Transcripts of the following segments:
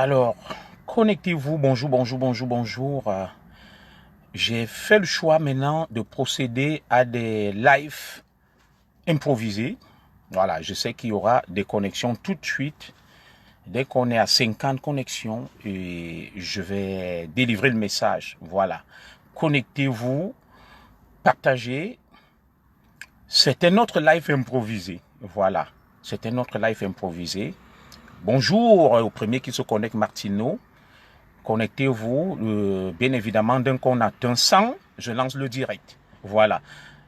Alors, connectez-vous, bonjour, bonjour, bonjour, bonjour. J'ai fait le choix maintenant de procéder à des lives improvisés. Voilà, je sais qu'il y aura des connexions tout de suite. Dès qu'on est à 50 connexions, et je vais délivrer le message. Voilà. Connectez-vous, partagez. C'est un autre live improvisé. Voilà. C'est un autre live improvisé. Bonjour au premier qui se connecte, Martino. Connectez-vous, bien évidemment, dès qu'on atteint 100, je lance le direct. Voilà.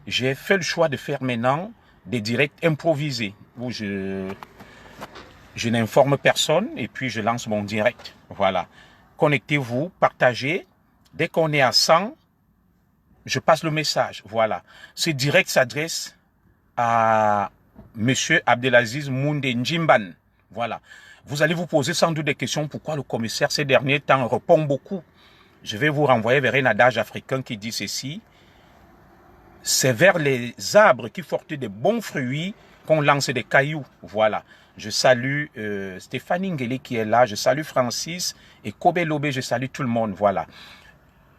J'ai fait le choix de faire maintenant des directs improvisés où je n'informe personne et puis je lance mon direct. Voilà. Connectez-vous, partagez. Dès qu'on est à 100, je passe le message. Voilà. Ce direct s'adresse à Monsieur Abdelaziz Moundé Njimban. Voilà. Vous allez vous poser sans doute des questions pourquoi le commissaire ces derniers temps répond beaucoup. Je vais vous renvoyer vers un adage africain qui dit ceci. C'est vers les arbres qui portent des bons fruits qu'on lance des cailloux. Voilà. Je salue Stéphanie Ngeli qui est là. Je salue Francis et Kobe Lobé. Je salue tout le monde. Voilà.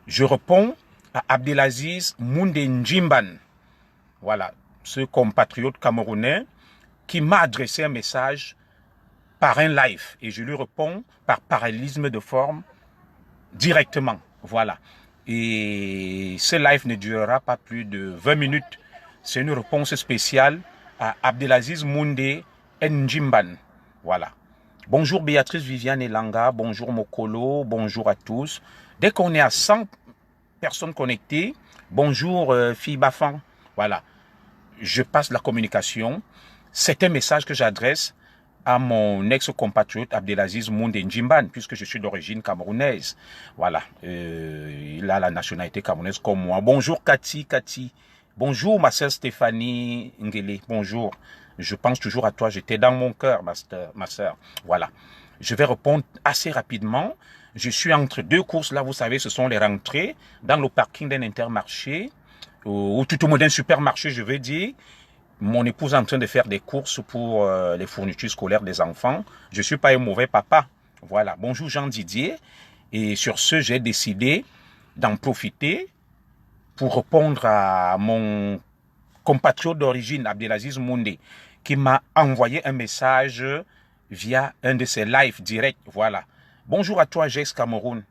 Je réponds à Abdelaziz Moundé Njimban. Voilà. Ce compatriote camerounais qui m'a adressé un message par un live et je lui réponds par parallélisme de forme directement. Voilà. Et ce live ne durera pas plus de 20 minutes. C'est une réponse spéciale à Abdelaziz Moundé Njimban. Voilà. Bonjour Béatrice Viviane Elanga, bonjour Mokolo, bonjour à tous. Dès qu'on est à 100 personnes connectées, bonjour fille Bafan. Voilà. Je passe la communication. C'est un message que j'adresse à mon ex-compatriote Abdelaziz Moundé Njimban, puisque je suis d'origine camerounaise. Voilà. Il a la nationalité camerounaise comme moi. Bonjour Cathy. Bonjour ma sœur Stéphanie Ngele. Bonjour. Je pense toujours à toi. J'étais dans mon cœur, ma sœur. Voilà. Je vais répondre assez rapidement. Je suis entre deux courses. Là, vous savez, ce sont les rentrées dans le parking d'un Intermarché, ou tout au moins d'un supermarché, je veux dire. Mon épouse est en train de faire des courses pour les fournitures scolaires des enfants. Je ne suis pas un mauvais papa. Voilà. Bonjour Jean Didier. Et sur ce, j'ai décidé d'en profiter pour répondre à mon compatriote d'origine, Abdelaziz Moundé, qui m'a envoyé un message via un de ses lives directs. Voilà. Bonjour à toi, Jess Cameroun.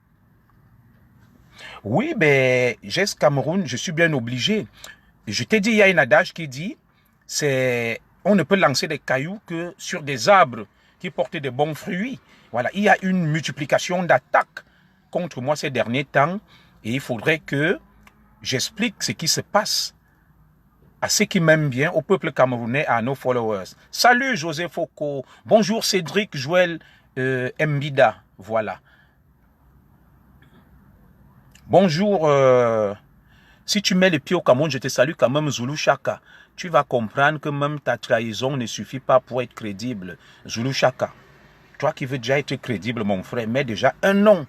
Oui, ben, Jess Cameroun, je suis bien obligé. Je t'ai dit, il y a un adage qui dit, on ne peut lancer des cailloux que sur des arbres qui portent des bons fruits. Voilà, il y a une multiplication d'attaques contre moi ces derniers temps et il faudrait que j'explique ce qui se passe à ceux qui m'aiment bien, au peuple camerounais, à nos followers. Salut José Foucault, bonjour Cédric Joël Mbida, voilà. Bonjour, si tu mets les pieds au Cameroun, je te salue quand même Zulu Chaka. Tu vas comprendre que même ta trahison ne suffit pas pour être crédible. Zulu Chaka. Toi qui veux déjà être crédible, mon frère, mets déjà un nom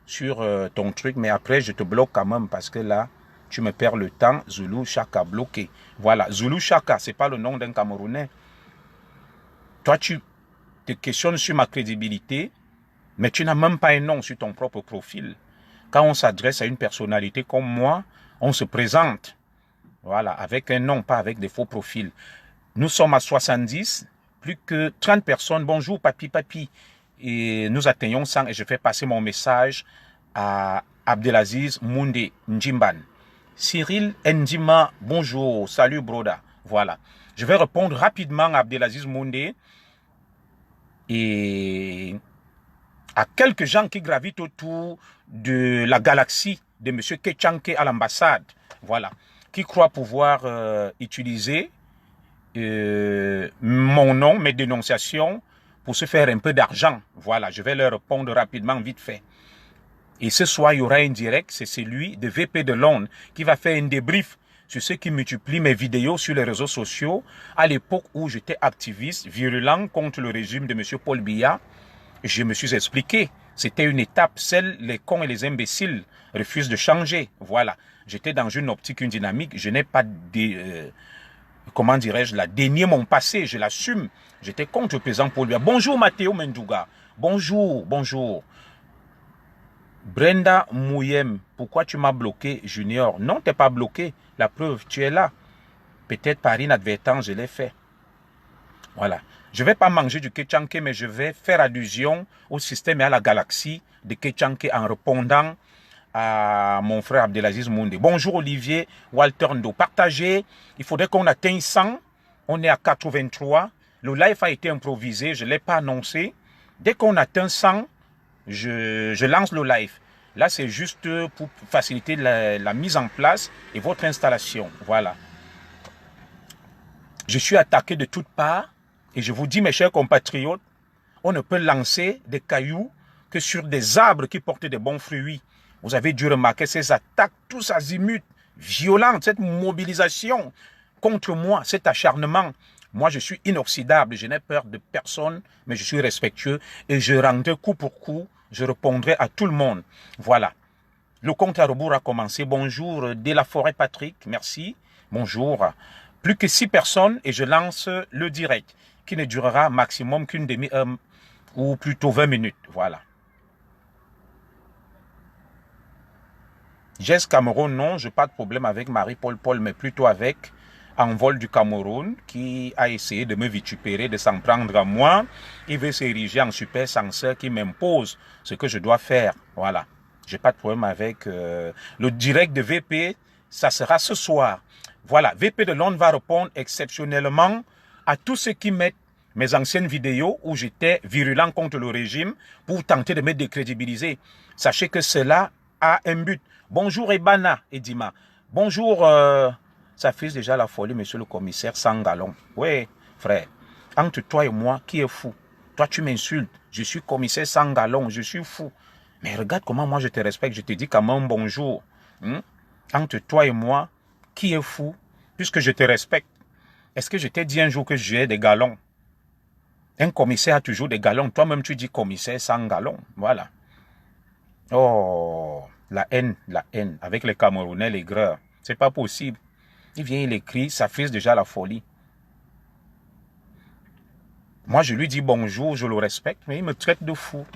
sur ton truc, mais après, je te bloque quand même parce que là, tu me perds le temps. Zulu Chaka, bloqué. Voilà, Zulu Chaka, ce n'est pas le nom d'un Camerounais. Toi, tu te questionnes sur ma crédibilité, mais tu n'as même pas un nom sur ton propre profil. Quand on s'adresse à une personnalité comme moi, on se présente. Voilà, avec un nom, pas avec des faux profils. Nous sommes à 70, plus que 30 personnes. Bonjour, papi. Et nous atteignons 100 et je fais passer mon message à Abdelaziz Moundé Njimban. Cyril Ndima, bonjour, salut broda. Voilà. Je vais répondre rapidement à Abdelaziz Moundé et à quelques gens qui gravitent autour de la galaxie de M. Kechanke à l'ambassade. Voilà. Qui croient pouvoir utiliser mon nom, mes dénonciations, pour se faire un peu d'argent. Voilà, je vais leur répondre rapidement, vite fait. Et ce soir, il y aura un direct, c'est celui de VP de Londres, qui va faire un débrief sur ceux qui multiplient mes vidéos sur les réseaux sociaux, à l'époque où j'étais activiste, virulent contre le régime de M. Paul Biya. Je me suis expliqué. C'était une étape, celle les cons et les imbéciles refusent de changer. Voilà. J'étais dans une optique, une dynamique. Je n'ai pas, comment dirais-je, dénié mon passé. Je l'assume. J'étais contre le président Paul Biya. Bonjour Mathéo Mendouga. Bonjour, bonjour. Brenda Mouyem, pourquoi tu m'as bloqué, Junior? Non, tu n'es pas bloqué. La preuve, tu es là. Peut-être par inadvertance, je l'ai fait. Voilà. Je ne vais pas manger du Kétchanké, mais je vais faire allusion au système et à la galaxie de Kétchanké en répondant à mon frère Abdelaziz Moundé. Bonjour Olivier, Walter Ndo. Partagez. Il faudrait qu'on atteigne 100. On est à 83. Le live a été improvisé. Je ne l'ai pas annoncé. Dès qu'on atteint 100, je lance le live. Là, c'est juste pour faciliter la mise en place et votre installation. Voilà. Je suis attaqué de toutes parts. Et je vous dis, mes chers compatriotes, on ne peut lancer des cailloux que sur des arbres qui portent de bons fruits. Vous avez dû remarquer ces attaques, tous azimuts, violentes, cette mobilisation contre moi, cet acharnement. Moi, je suis inoxydable, je n'ai peur de personne, mais je suis respectueux et je rendrai coup pour coup, je répondrai à tout le monde. Voilà. Le compte à rebours a commencé. Bonjour, dès la forêt Patrick, merci. Bonjour. Plus que 6 personnes et je lance le direct qui ne durera maximum qu'une demi-heure ou plutôt 20 minutes. Voilà. Jess Cameroun, non, je n'ai pas de problème avec Marie-Paul Paul, mais plutôt avec Envol du Cameroun qui a essayé de me vitupérer, de s'en prendre à moi. Il veut s'ériger en super censeur qui m'impose ce que je dois faire. Voilà. Je n'ai pas de problème avec le direct de VP. Ça sera ce soir. Voilà. VP de Londres va répondre exceptionnellement à tous ceux qui mettent mes anciennes vidéos où j'étais virulent contre le régime pour tenter de me décrédibiliser. Sachez que cela a un but. Bonjour Ebana Edima. Bonjour, ça fait déjà la folie, monsieur le commissaire Sangalon. Oui, frère. Entre toi et moi, qui est fou? Toi, tu m'insultes. Je suis commissaire Sangalon, je suis fou. Mais regarde comment moi je te respecte. Je te dis quand même bonjour. Entre toi et moi, qui est fou? Puisque je te respecte. Est-ce que je t'ai dit un jour que j'ai des galons? Un commissaire a toujours des galons. Toi-même, tu dis commissaire sans galons. Voilà. Oh, la haine. Avec les Camerounais, les greurs. C'est pas possible. Il vient, il écrit, ça fait déjà la folie. Moi, je lui dis bonjour, je le respecte, mais il me traite de fou.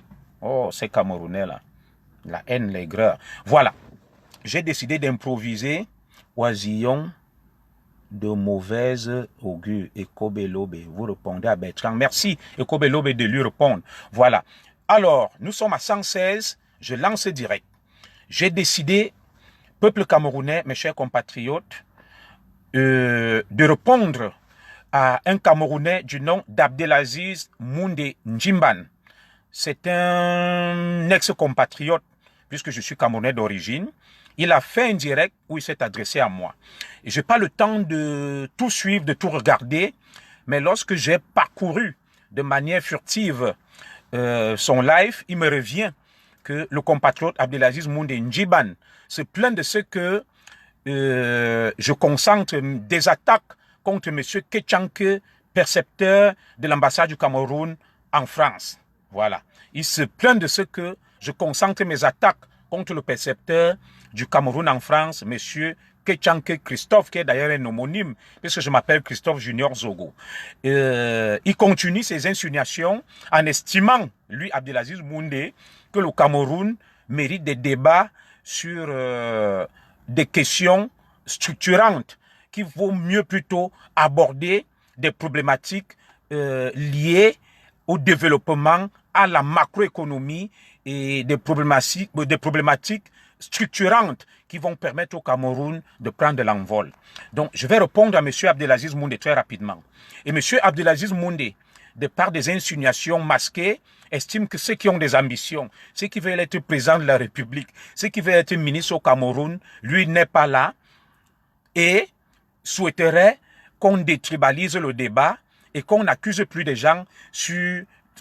Oh, ces Camerounais-là. La haine, les greurs. Voilà. J'ai décidé d'improviser Oisillon de mauvaise augure. Ekobelobe, vous répondez à Bertrand. Merci, Ekobelobe, de lui répondre. Voilà. Alors, nous sommes à 116. Je lance direct. J'ai décidé, peuple camerounais, mes chers compatriotes, de répondre à un Camerounais du nom d'Abdelaziz Moundé Njimban. C'est un ex-compatriote, puisque je suis Camerounais d'origine. Il a fait un direct où il s'est adressé à moi. Et je n'ai pas le temps de tout suivre, de tout regarder, mais lorsque j'ai parcouru de manière furtive son live, il me revient que le compatriote Abdelaziz Moundé Njimban se plaint de ce que je concentre des attaques contre M. Kétchanké, percepteur de l'ambassade du Cameroun en France. Voilà. Il se plaint de ce que je concentre mes attaques contre le percepteur du Cameroun en France, M. Kétchanké Christophe, qui est d'ailleurs un homonyme, puisque je m'appelle Christophe Junior Zogo. Il continue ses insinuations en estimant, lui, Abdelaziz Moundé, que le Cameroun mérite des débats sur des questions structurantes, qu'il vaut mieux plutôt aborder des problématiques liées au développement, à la macroéconomie et des problématiques structurantes qui vont permettre au Cameroun de prendre de l'envol. Donc, je vais répondre à M. Abdelaziz Moundé très rapidement. Et M. Abdelaziz Moundé, de par des insinuations masquées, estime que ceux qui ont des ambitions, ceux qui veulent être président de la République, ceux qui veulent être ministre au Cameroun, lui n'est pas là et souhaiterait qu'on détribalise le débat et qu'on n'accuse plus des gens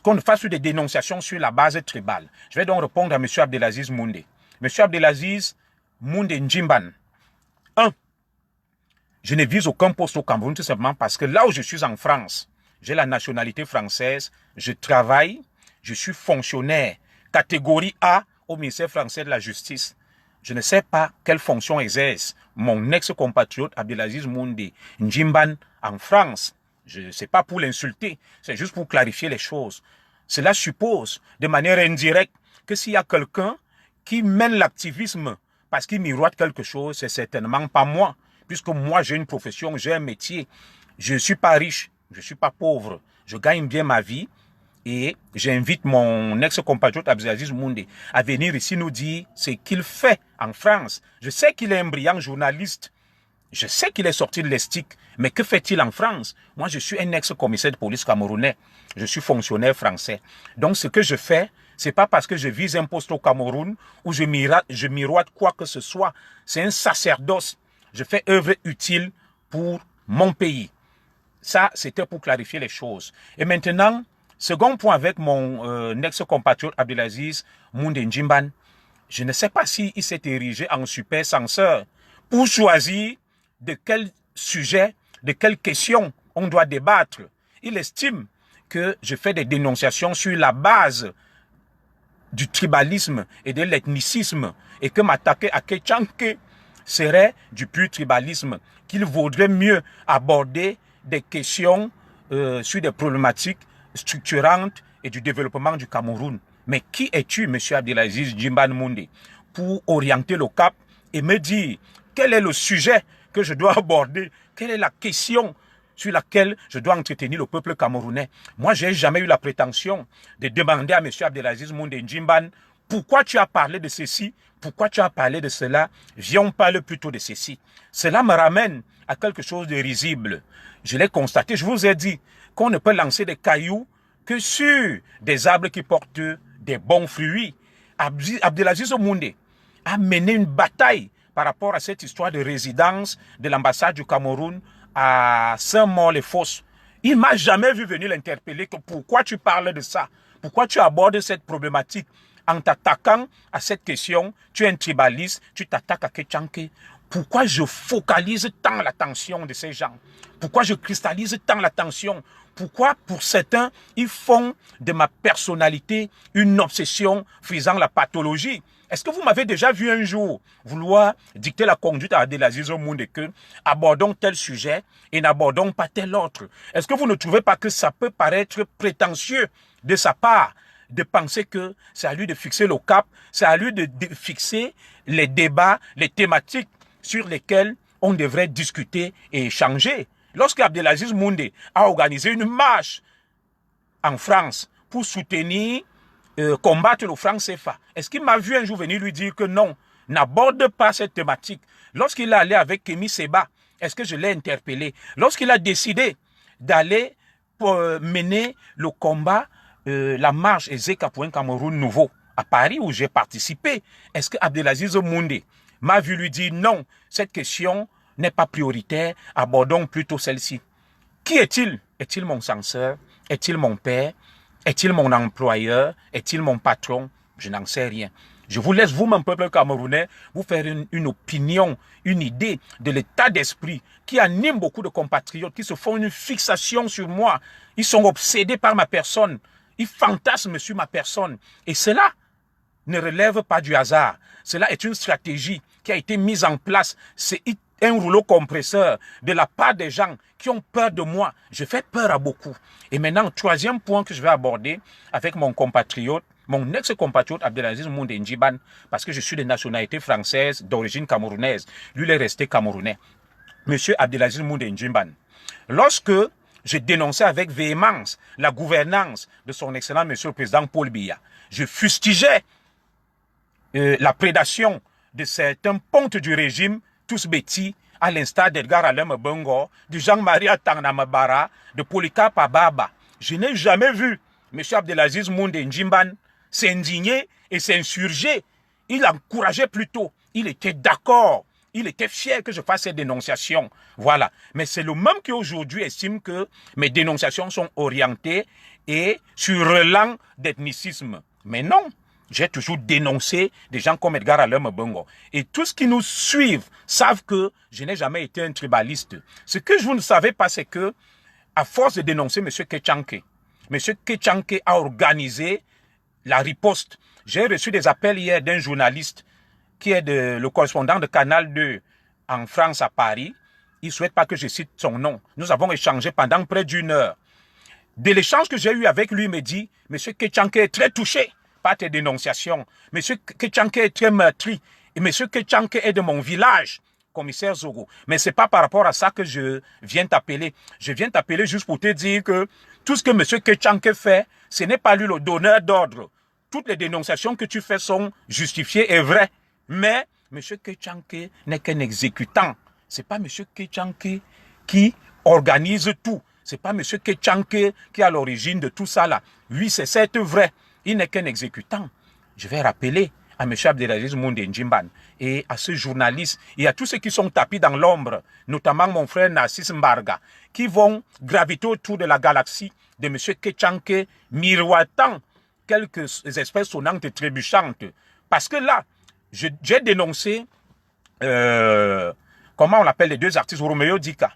qu'on fasse des dénonciations sur la base tribale. Je vais donc répondre à M. Abdelaziz Moundé. M. Abdelaziz Moundé Njimban. 1. Je ne vise aucun poste au Cameroun tout simplement parce que là où je suis en France, j'ai la nationalité française, je travaille, je suis fonctionnaire, catégorie A au ministère français de la Justice. Je ne sais pas quelle fonction exerce mon ex-compatriote Abdelaziz Moundé Njimban en France. Ce n'est pas pour l'insulter, c'est juste pour clarifier les choses. Cela suppose, de manière indirecte, que s'il y a quelqu'un qui mène l'activisme parce qu'il miroite quelque chose, c'est certainement pas moi. Puisque moi, j'ai une profession, j'ai un métier. Je ne suis pas riche, je ne suis pas pauvre. Je gagne bien ma vie. Et j'invite mon ex-compatriote Abdelaziz Moundé à venir ici nous dire ce qu'il fait en France. Je sais qu'il est un brillant journaliste. Je sais qu'il est sorti de l'ESTIC, mais que fait-il en France? Moi, je suis un ex-commissaire de police camerounais. Je suis fonctionnaire français. Donc, ce que je fais, c'est pas parce que je vise un poste au Cameroun ou je miroite quoi que ce soit. C'est un sacerdoce. Je fais œuvre utile pour mon pays. Ça, c'était pour clarifier les choses. Et maintenant, second point avec mon ex-compatriote Abdelaziz Moundé Ndjimban, je ne sais pas s'il s'est érigé en super censeur pour choisir de quel sujet, de quelle question on doit débattre. Il estime que je fais des dénonciations sur la base du tribalisme et de l'ethnicisme et que m'attaquer à Kétchanké serait du pur tribalisme, qu'il vaudrait mieux aborder des questions sur des problématiques structurantes et du développement du Cameroun. Mais qui es-tu, M. Abdelaziz Ndjimban Moundé, pour orienter le cap et me dire quel est le sujet que je dois aborder, quelle est la question sur laquelle je dois entretenir le peuple camerounais. Moi, je n'ai jamais eu la prétention de demander à M. Abdelaziz Moundé Ndjimban pourquoi tu as parlé de ceci, pourquoi tu as parlé de cela, viens on parle plutôt de ceci. Cela me ramène à quelque chose de risible. Je l'ai constaté, je vous ai dit qu'on ne peut lancer des cailloux que sur des arbres qui portent des bons fruits. Abdelaziz Moundé a mené une bataille par rapport à cette histoire de résidence de l'ambassade du Cameroun à Saint-Maur-les-Fosses. Il ne m'a jamais vu venir l'interpeller que pourquoi tu parles de ça, pourquoi tu abordes cette problématique en t'attaquant à cette question, tu es un tribaliste, tu t'attaques à Kétchanké. Pourquoi je focalise tant l'attention de ces gens? Pourquoi je cristallise tant l'attention? Pourquoi, pour certains, ils font de ma personnalité une obsession faisant la pathologie? Est-ce que vous m'avez déjà vu un jour vouloir dicter la conduite à Abdelaziz Moundé que abordons tel sujet et n'abordons pas tel autre? Est-ce que vous ne trouvez pas que ça peut paraître prétentieux de sa part de penser que c'est à lui de fixer le cap, c'est à lui de fixer les débats, les thématiques sur lesquelles on devrait discuter et échanger? Lorsque Abdelaziz Moundé a organisé une marche en France pour soutenir, combattre le franc CFA, est-ce qu'il m'a vu un jour venir lui dire que non, n'aborde pas cette thématique? Lorsqu'il est allé avec Kémy Seba, est-ce que je l'ai interpellé? Lorsqu'il a décidé d'aller mener le combat, la marche Ezeka pour un Cameroun nouveau à Paris où j'ai participé, est-ce que Abdelaziz Moundé m'a vu lui dire non, cette question n'est pas prioritaire, abordons plutôt celle-ci? Qui est-il? Est-il mon censeur? Est-il mon père? Est-il mon employeur? Est-il mon patron? Je n'en sais rien. Je vous laisse, vous, mon peuple camerounais, vous faire une opinion, une idée de l'état d'esprit qui anime beaucoup de compatriotes qui se font une fixation sur moi. Ils sont obsédés par ma personne. Ils fantasment sur ma personne. Et cela ne relève pas du hasard. Cela est une stratégie qui a été mise en place. C'est un rouleau compresseur de la part des gens qui ont peur de moi. Je fais peur à beaucoup. Et maintenant, troisième point que je vais aborder avec mon compatriote, mon ex-compatriote Abdelaziz Moundé Ndjimban, parce que je suis de nationalité française, d'origine camerounaise. Lui, il est resté camerounais. Monsieur Abdelaziz Moundé Ndjimban, lorsque je dénonçais avec véhémence la gouvernance de son excellent monsieur le président Paul Biya, je fustigeais la prédation de certains pontes du régime, tous bêtis, à l'instar d'Edgar Alem Bongo, de Jean-Marie Atanamabara, de Polycarpe Ababa. Je n'ai jamais vu M. Abdelaziz Moundé Ndjimban s'indigner et s'insurger. Il encourageait plutôt. Il était d'accord. Il était fier que je fasse ces dénonciations. Voilà. Mais c'est le même qui aujourd'hui estime que mes dénonciations sont orientées et sur relent d'ethnicisme. Mais non. J'ai toujours dénoncé des gens comme Edgar Alem Bongo. Et tous ceux qui nous suivent savent que je n'ai jamais été un tribaliste. Ce que vous ne savez pas, c'est que, à force de dénoncer M. Kétchanké, M. Kétchanké a organisé la riposte. J'ai reçu des appels hier d'un journaliste qui est le correspondant de Canal 2 en France à Paris. Il ne souhaite pas que je cite son nom. Nous avons échangé pendant près d'1 heure. De l'échange que j'ai eu avec lui, il me dit, Monsieur Kétchanké est très touché par tes dénonciations. Monsieur Kétchanké est très meurtri. Et Monsieur Kétchanké est de mon village, commissaire Zogo. Mais c'est pas par rapport à ça que je viens t'appeler. Je viens t'appeler juste pour te dire que tout ce que Monsieur Kétchanké fait, ce n'est pas lui le donneur d'ordre. Toutes les dénonciations que tu fais sont justifiées et vraies. Mais Monsieur Kétchanké n'est qu'un exécutant. C'est pas Monsieur Kétchanké qui organise tout. C'est pas M. Kétchanké qui est à l'origine de tout ça là. Oui, c'est certes vrai. Il n'est qu'un exécutant. Je vais rappeler à M. Abdelaziz Moundé Ndjimban et à ce journaliste et à tous ceux qui sont tapis dans l'ombre, notamment mon frère Narcisse Mbarga, qui vont graviter autour de la galaxie de M. Kétchanké, miroitant quelques espèces sonnantes et trébuchantes. Parce que là, j'ai dénoncé, comment on appelle les deux artistes, Roméo Dika.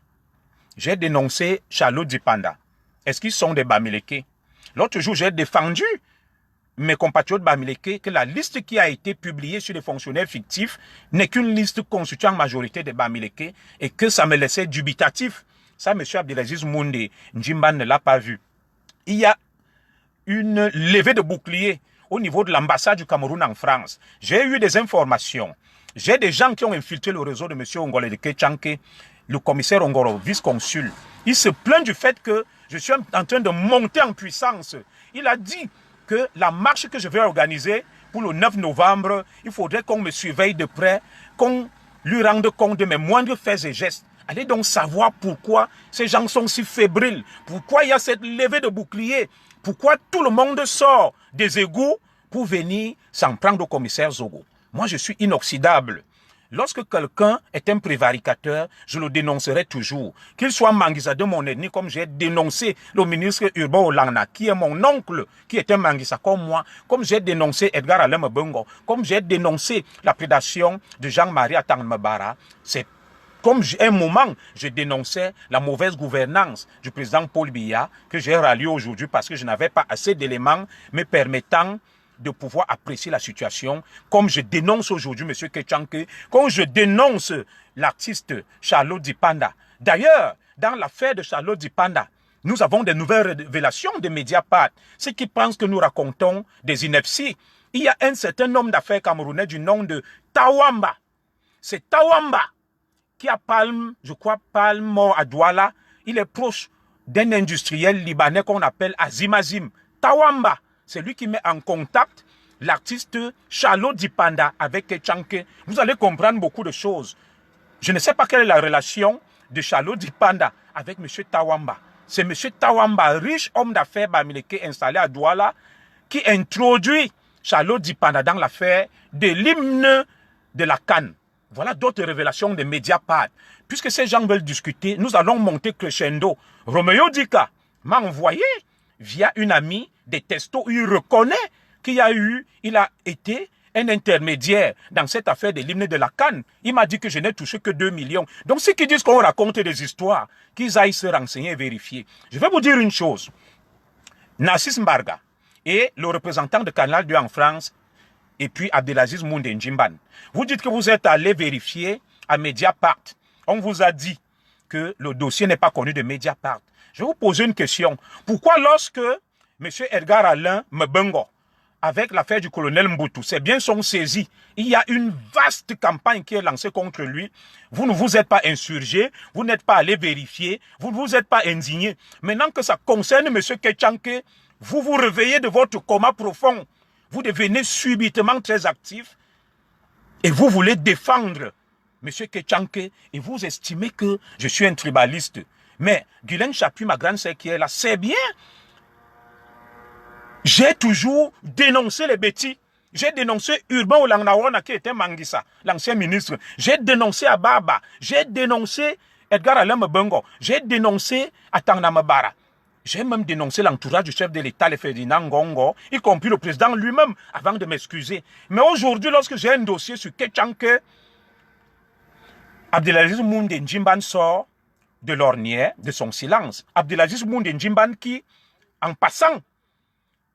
J'ai dénoncé Charlot Dipanda. Est-ce qu'ils sont des Bamileke? L'autre jour, j'ai défendu mes compatriotes Bamileke que la liste qui a été publiée sur les fonctionnaires fictifs n'est qu'une liste constituée en majorité des Bamileke et que ça me laissait dubitatif. Ça, M. Abdelaziz Moundé Ndjimban ne l'a pas vu. Il y a une levée de bouclier au niveau de l'ambassade du Cameroun en France. J'ai eu des informations. J'ai des gens qui ont infiltré le réseau de M. Ongole de Kétchanké, le commissaire Ongoro, vice-consul. Il se plaint du fait que je suis en train de monter en puissance. Il a dit que la marche que je vais organiser pour le 9 novembre, il faudrait qu'on me surveille de près, qu'on lui rende compte de mes moindres faits et gestes. Allez donc savoir pourquoi ces gens sont si fébriles, pourquoi il y a cette levée de bouclier, pourquoi tout le monde sort des égouts pour venir s'en prendre au commissaire Zogo. Moi, je suis inoxydable. Lorsque quelqu'un est un prévaricateur, je le dénoncerai toujours. Qu'il soit Manguissa de mon ethnie, comme j'ai dénoncé le ministre Urbain Olana, qui est mon oncle, qui est un Manguissa comme moi, comme j'ai dénoncé Edgar Alain Mbongo, comme j'ai dénoncé la prédation de Jean-Marie Atang-Mbara, c'est comme un moment, je dénonçais la mauvaise gouvernance du président Paul Biya, que j'ai rallié aujourd'hui parce que je n'avais pas assez d'éléments me permettant de pouvoir apprécier la situation, comme je dénonce aujourd'hui M. Kétchanké, comme je dénonce l'artiste Charlot Dipanda. D'ailleurs, dans l'affaire de Charlot Dipanda, nous avons des nouvelles révélations de Mediapart. Ceux qui pensent que nous racontons des inepties. Il y a un certain homme d'affaires camerounais du nom de Tawamba. C'est Tawamba qui a je crois, mort à Douala. Il est proche d'un industriel libanais qu'on appelle Azim Azim. Tawamba. C'est lui qui met en contact l'artiste Charlot Dipanda avec Kétchanké. Vous allez comprendre beaucoup de choses. Je ne sais pas quelle est la relation de Charlot Dipanda avec M. Tawamba. C'est M. Tawamba, riche homme d'affaires bamileke installé à Douala, qui introduit Charlot Dipanda dans l'affaire de l'hymne de la CAN. Voilà d'autres révélations de Mediapart. Puisque ces gens veulent discuter, nous allons monter crescendo. Roméo Dika m'a envoyé via une amie des textos, il reconnaît qu'il il a été un intermédiaire dans cette affaire de l'hymne de la CAN. Il m'a dit que je n'ai touché que 2 millions. Donc ceux qui disent qu'on raconte des histoires, qu'ils aillent se renseigner et vérifier. Je vais vous dire une chose. Narcisse Mbarga et le représentant de Canal 2 en France, et puis Abdelaziz Moundé Ndjimban, vous dites que vous êtes allé vérifier à Mediapart. On vous a dit que le dossier n'est pas connu de Mediapart. Je vais vous poser une question. Pourquoi lorsque M. Edgar Alain Mbongo, avec l'affaire du colonel Mboutou, ses biens sont saisis, il y a une vaste campagne qui est lancée contre lui, vous ne vous êtes pas insurgé, vous n'êtes pas allé vérifier, vous ne vous êtes pas indigné. Maintenant que ça concerne M. Kétchanké, vous vous réveillez de votre coma profond, vous devenez subitement très actif et vous voulez défendre M. Kétchanké et vous estimez que je suis un tribaliste. Mais Guylaine Chapuis, ma grande sœur qui est là, c'est bien. J'ai toujours dénoncé les bêtises. J'ai dénoncé Urbain Olangnawana qui était Manguissa, l'ancien ministre. J'ai dénoncé Ababa. J'ai dénoncé Edgar Alain Mbongo. J'ai dénoncé Atang-Mbara. J'ai même dénoncé l'entourage du chef de l'État, le Ferdinand Ngongo, y compris le président lui-même, avant de m'excuser. Mais aujourd'hui, lorsque j'ai un dossier sur Kétchanké, Abdelaziz Moundé Ndjimban sort de l'ornière, de son silence. Abdelaziz Moundé Ndjimban qui, en passant,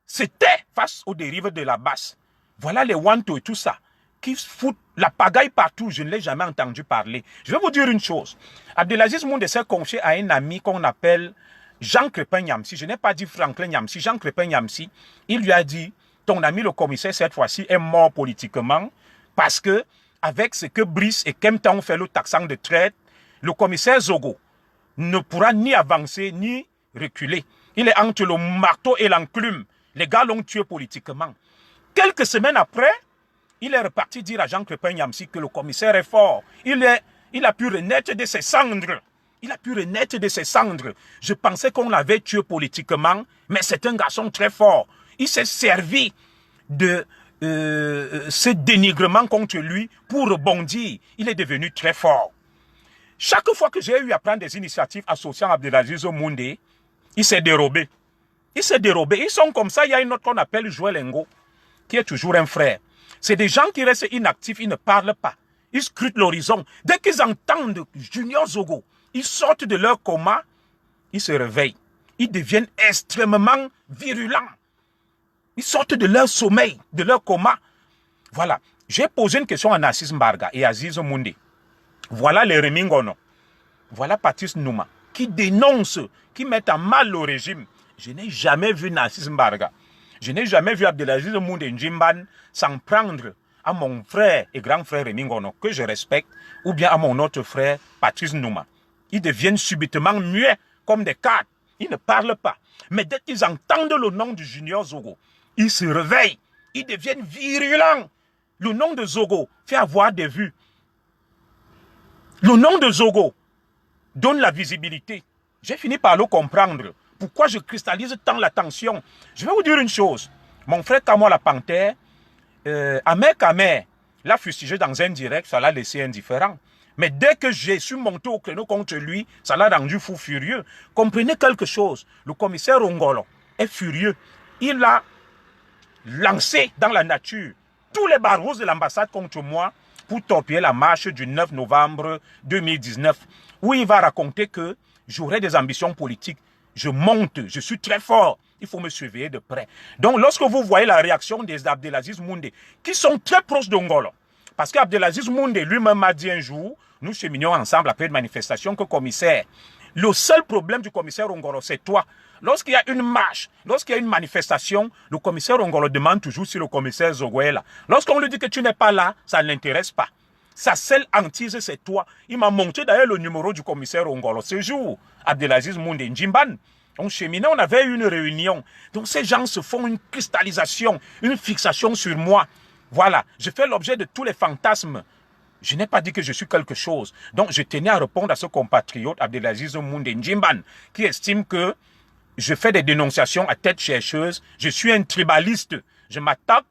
c'était face aux dérives de la basse. Voilà les Wanto et tout ça, qui foutent la pagaille partout. Je ne l'ai jamais entendu parler. Je vais vous dire une chose. Abdelaziz Moundé s'est confié à un ami qu'on appelle Jean Crépin Nyamsi, je n'ai pas dit Franklin Nyamsi, Jean Crépin Nyamsi, il lui a dit, ton ami le commissaire cette fois-ci est mort politiquement parce que avec ce que Brice et Kempta ont fait le taxant de traite, le commissaire Zogo ne pourra ni avancer ni reculer. Il est entre le marteau et l'enclume. Les gars l'ont tué politiquement. Quelques semaines après, il est reparti dire à Jean Crépin Nyamsi que le commissaire est fort. Il a pu renaître de ses cendres. Il a pu renaître de ses cendres. Je pensais qu'on l'avait tué politiquement, mais c'est un garçon très fort. Il s'est servi de ce dénigrement contre lui pour rebondir. Il est devenu très fort. Chaque fois que j'ai eu à prendre des initiatives associant Abdelaziz Omoundé, il s'est dérobé. Il s'est dérobé. Ils sont comme ça. Il y a une autre qu'on appelle Joël Ngo, qui est toujours un frère. C'est des gens qui restent inactifs, ils ne parlent pas. Ils scrutent l'horizon. Dès qu'ils entendent Junior Zogo, ils sortent de leur coma, ils se réveillent. Ils deviennent extrêmement virulents. Ils sortent de leur sommeil, de leur coma. Voilà. J'ai posé une question à Narcisse Mbarga et à Aziz Omoundé. Voilà les Remingono. Voilà Patrice Nouma, qui dénoncent, qui mettent en mal le régime. Je n'ai jamais vu Narcisse Mbarga. Je n'ai jamais vu Abdelaziz Omoundé Njimban s'en prendre à mon frère et grand frère Remingono, que je respecte, ou bien à mon autre frère Patrice Nouma. Ils deviennent subitement muets comme des cartes. Ils ne parlent pas. Mais dès qu'ils entendent le nom du Junior Zogo, ils se réveillent. Ils deviennent virulents. Le nom de Zogo fait avoir des vues. Le nom de Zogo donne la visibilité. J'ai fini par le comprendre. Pourquoi je cristallise tant l'attention? Je vais vous dire une chose. Mon frère Kamo la Panthère, Ahmed Kamer l'a fustigé dans un direct, ça l'a laissé indifférent. Mais dès que j'ai su monter au créneau contre lui, ça l'a rendu fou furieux. Comprenez quelque chose. Le commissaire Ongolo est furieux. Il a lancé dans la nature tous les barreaux de l'ambassade contre moi pour torpiller la marche du 9 novembre 2019, où il va raconter que j'aurai des ambitions politiques. Je monte, je suis très fort. Il faut me surveiller de près. Donc, lorsque vous voyez la réaction des Abdelaziz Moundé, qui sont très proches d'Ongolo, parce qu'Abdelaziz Moundé lui-même m'a dit un jour, nous cheminions ensemble après une manifestation, que commissaire, le seul problème du commissaire Ongolo, c'est toi. Lorsqu'il y a une marche, lorsqu'il y a une manifestation, le commissaire Ongolo demande toujours si le commissaire Zogo est là. Lorsqu'on lui dit que tu n'es pas là, ça ne l'intéresse pas. Sa seule hantise, c'est toi. Il m'a montré d'ailleurs le numéro du commissaire Ongolo. Ce jour, Abdelaziz Moundé Njimban, on cheminait, on avait une réunion. Donc ces gens se font une cristallisation, une fixation sur moi. Voilà, je fais l'objet de tous les fantasmes. Je n'ai pas dit que je suis quelque chose. Donc je tenais à répondre à ce compatriote Abdelaziz Omoundé Njimban, qui estime que je fais des dénonciations à tête chercheuse. Je suis un tribaliste. Je m'attaque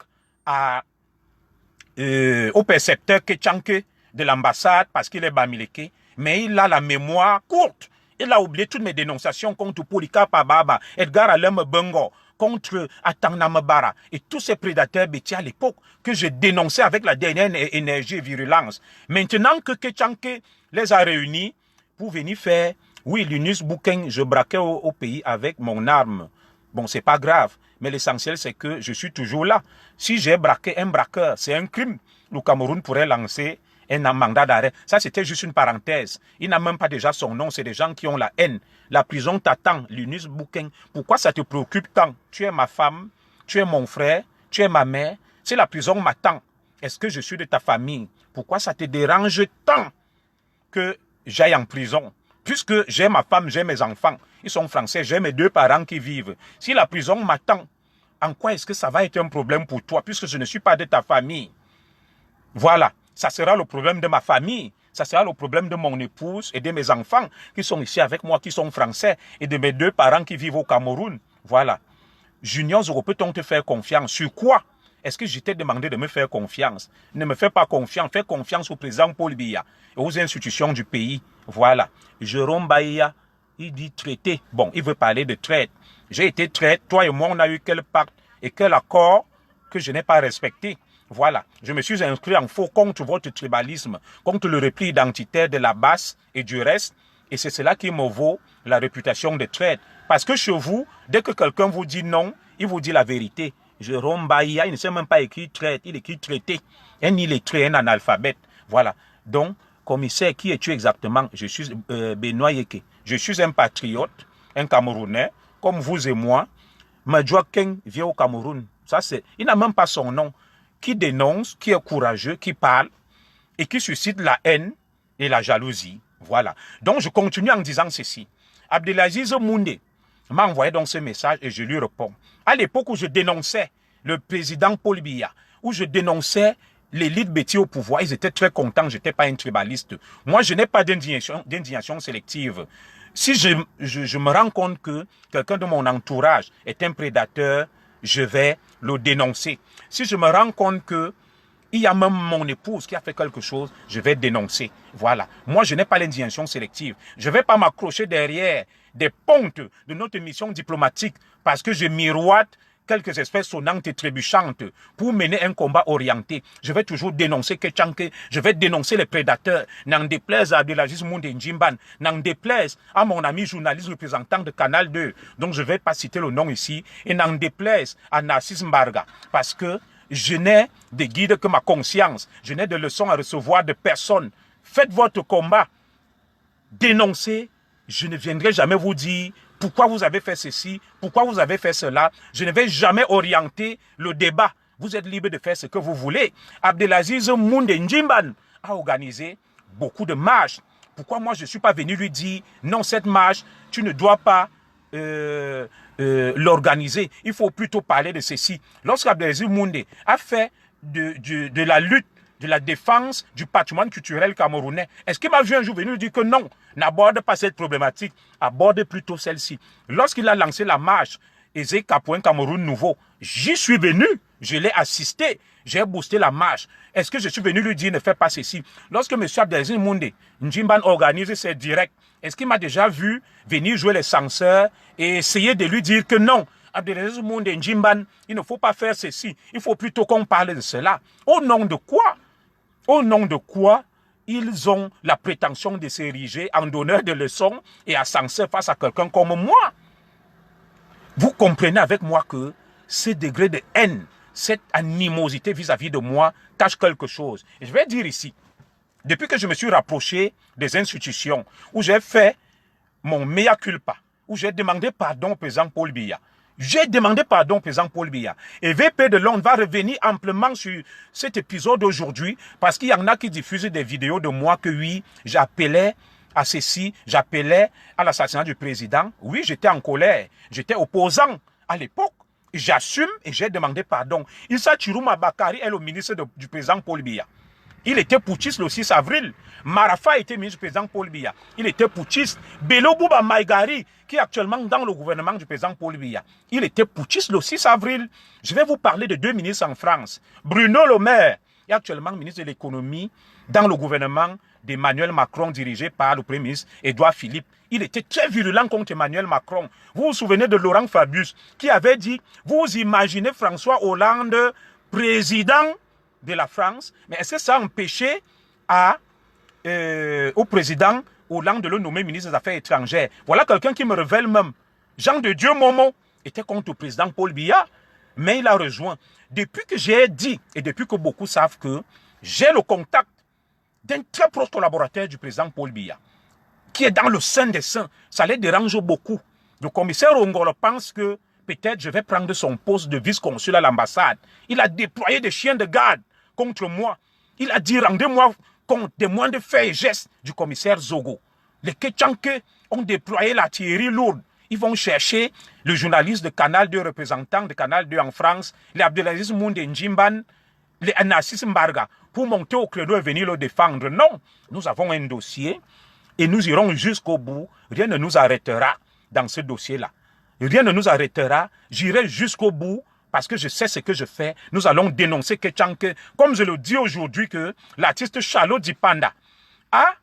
au percepteur Ketchanke de l'ambassade parce qu'il est bamileke. Mais il a la mémoire courte. Il a oublié toutes mes dénonciations contre Polycarpe Ababa, Edgar Alem Bengo, contre Atanam Bara et tous ces prédateurs bêtiers à l'époque que je dénonçais avec la dernière énergie et virulence. Maintenant que Ketchanke les a réunis pour venir faire, oui, l'Unus Bouken, je braquais au pays avec mon arme. Bon, c'est pas grave, mais l'essentiel c'est que je suis toujours là. Si j'ai braqué un braqueur, c'est un crime. Le Cameroun pourrait lancer un mandat d'arrêt. Ça, c'était juste une parenthèse. Il n'a même pas déjà son nom. C'est des gens qui ont la haine. La prison t'attend, l'Unus Bouken. Pourquoi ça te préoccupe tant? Tu es ma femme, tu es mon frère, tu es ma mère. Si la prison m'attend, est-ce que je suis de ta famille? Pourquoi ça te dérange tant que j'aille en prison? Puisque j'ai ma femme, j'ai mes enfants. Ils sont français, j'ai mes 2 parents qui vivent. Si la prison m'attend, en quoi est-ce que ça va être un problème pour toi? Puisque je ne suis pas de ta famille. Voilà. Ça sera le problème de ma famille, ça sera le problème de mon épouse et de mes enfants qui sont ici avec moi, qui sont français, et de mes 2 parents qui vivent au Cameroun. Voilà. Junior Zogo, peut-on te faire confiance? Sur quoi est-ce que je t'ai demandé de me faire confiance? Ne me fais pas confiance, fais confiance au président Paul Biya et aux institutions du pays. Voilà. Jérôme Bahia, il dit traité. Bon, il veut parler de traite. J'ai été traite, toi et moi, on a eu quel pacte et quel accord que je n'ai pas respecté. Voilà, je me suis inscrit en faux contre votre tribalisme, contre le repli identitaire de la basse et du reste. Et c'est cela qui me vaut la réputation de traite. Parce que chez vous, dès que quelqu'un vous dit non, il vous dit la vérité. Jérôme Bahia, il ne sait même pas écrire traite, il écrit traité. Un illettré, un analphabète. Voilà. Donc, commissaire, qui es-tu exactement? Je suis Benoît Yeke. Je suis un patriote un Camerounais, comme vous et moi, Madjoua Keng vient au Cameroun. Ça, il n'a même pas son nom. Qui dénonce, qui est courageux, qui parle et qui suscite la haine et la jalousie. Voilà. Donc, je continue en disant ceci. Abdelaziz Moundé m'a envoyé donc ce message et je lui réponds. À l'époque où je dénonçais le président Paul Biya, où je dénonçais l'élite Betty au pouvoir, ils étaient très contents, je n'étais pas un tribaliste. Moi, je n'ai pas d'indignation sélective. Si je me rends compte que quelqu'un de mon entourage est un prédateur, je vais le dénoncer. Si je me rends compte que il y a même mon épouse qui a fait quelque chose, je vais dénoncer. Voilà. Moi, je n'ai pas l'indignation sélective. Je ne vais pas m'accrocher derrière des pontes de notre mission diplomatique parce que je miroite quelques espèces sonnantes et trébuchantes pour mener un combat orienté. Je vais toujours dénoncer Ketchanke, je vais dénoncer les prédateurs. N'en déplaise à Abdelaziz Moundé Ndjimban, n'en déplaise à mon ami journaliste représentant de Canal 2, donc je ne vais pas citer le nom ici, et n'en déplaise à Narcisse Mbarga, parce que je n'ai de guide que ma conscience, je n'ai de leçons à recevoir de personne. Faites votre combat, dénoncez, je ne viendrai jamais vous dire pourquoi vous avez fait ceci, pourquoi vous avez fait cela. Je ne vais jamais orienter le débat. Vous êtes libre de faire ce que vous voulez. Abdelaziz Moundé Ndjimban a organisé beaucoup de marches. Pourquoi moi je ne suis pas venu lui dire non, cette marche, tu ne dois pas l'organiser. Il faut plutôt parler de ceci. Lorsqu'Abdelaziz Moundé a fait de la lutte, de la défense du patrimoine culturel camerounais, est-ce qu'il m'a vu un jour venir dire que non, n'aborde pas cette problématique, aborde plutôt celle-ci? Lorsqu'il a lancé la marche Ezeka pour un Cameroun nouveau, j'y suis venu, je l'ai assisté, j'ai boosté la marche. Est-ce que je suis venu lui dire ne fais pas ceci? Lorsque M. Abdelaziz Moundé Ndjimban organise ses directs, est-ce qu'il m'a déjà vu venir jouer les censeurs et essayer de lui dire que non, Abdelaziz Moundé Ndjimban, il ne faut pas faire ceci, il faut plutôt qu'on parle de cela? Au nom de quoi? Au nom de quoi ils ont la prétention de s'ériger en donneur de leçons et à censeur face à quelqu'un comme moi? Vous comprenez avec moi que ce degré de haine, cette animosité vis-à-vis de moi cache quelque chose. Et je vais dire ici, depuis que je me suis rapproché des institutions, où j'ai fait mon mea culpa, où j'ai demandé pardon au président Paul Biya, j'ai demandé pardon au président Paul Biya. Et VP de Londres va revenir amplement sur cet épisode aujourd'hui parce qu'il y en a qui diffusent des vidéos de moi que oui, j'appelais à ceci, j'appelais à l'assassinat du président. Oui, j'étais en colère, j'étais opposant à l'époque. J'assume et j'ai demandé pardon. Issa Chirouma Bakari est le ministre du président Paul Biya. Il était putschiste le 6 avril. Marafa était ministre du président Paul Biya. Il était putschiste. Bello Bouba Maïgari, qui est actuellement dans le gouvernement du président Paul Biya, il était putschiste le 6 avril. Je vais vous parler de deux ministres en France. Bruno Le Maire est actuellement ministre de l'économie dans le gouvernement d'Emmanuel Macron, dirigé par le premier ministre Édouard Philippe. Il était très virulent contre Emmanuel Macron. Vous vous souvenez de Laurent Fabius qui avait dit, vous imaginez François Hollande président de la France, mais est-ce que ça a empêché au président Hollande de le nommer ministre des Affaires étrangères? Voilà quelqu'un qui me révèle même. Jean de Dieu Momo était contre le président Paul Biya, mais il a rejoint. Depuis que j'ai dit, et depuis que beaucoup savent que j'ai le contact d'un très proche collaborateur du président Paul Biya, qui est dans le sein des saints, ça les dérange beaucoup. Le commissaire Ongolo pense que peut-être je vais prendre son poste de vice-consul à l'ambassade. Il a déployé des chiens de garde contre moi. Il a dit, rendez-moi compte des moindres faits et gestes du commissaire Zogo. Les Ketchanke ont déployé l'artillerie lourde. Ils vont chercher le journaliste de Canal 2, représentant de Canal 2 en France, les Abdelaziz Moundé Ndjimban, les Narcisse Mbarga, pour monter au créneau et venir le défendre. Non, nous avons un dossier et nous irons jusqu'au bout. Rien ne nous arrêtera dans ce dossier-là. Rien ne nous arrêtera. J'irai jusqu'au bout parce que je sais ce que je fais. Nous allons dénoncer Ketchanke. Comme je le dis aujourd'hui que l'artiste Charlot Dipanda a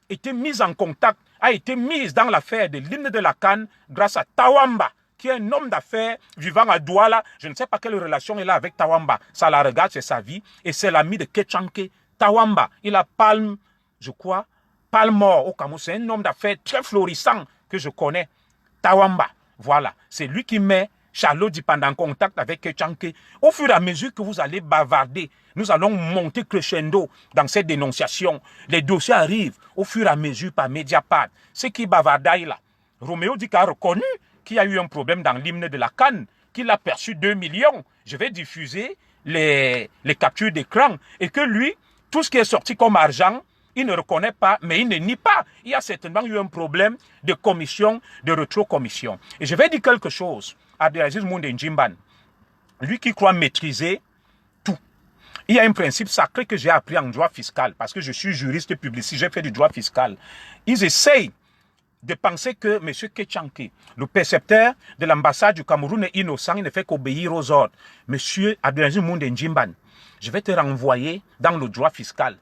été mise en contact, a été mise dans l'affaire de l'hymne de la Cannes grâce à Tawamba, qui est un homme d'affaires vivant à Douala. Je ne sais pas quelle relation il a avec Tawamba. Ça la regarde, c'est sa vie. Et c'est l'ami de Ketchanke. Tawamba, il a Palme, je crois, Palmore au Cameroun. C'est un homme d'affaires très florissant que je connais. Tawamba, voilà. C'est lui qui met Charlot Dipanda en contact avec Ketchanke. Au fur et à mesure que vous allez bavarder, nous allons monter crescendo dans cette dénonciation. Les dossiers arrivent au fur et à mesure par Mediapart. Ce qui bavardaille là, Roméo Dick a reconnu qu'il y a eu un problème dans l'hymne de la CAN, qu'il a perçu 2 millions. Je vais diffuser les captures d'écran et que lui, tout ce qui est sorti comme argent, il ne reconnaît pas, mais il ne nie pas. Il y a certainement eu un problème de commission, de rétrocommission. Et je vais dire quelque chose. Abdelaziz Moundé Ndjimban, lui qui croit maîtriser tout. Il y a un principe sacré que j'ai appris en droit fiscal, parce que je suis juriste publiciste, j'ai fait du droit fiscal. Ils essayent de penser que M. Kétchanké, le percepteur de l'ambassade du Cameroun, est innocent, il ne fait qu'obéir aux ordres. M. Abdelaziz Moundé Ndjimban, je vais te renvoyer dans le droit fiscal.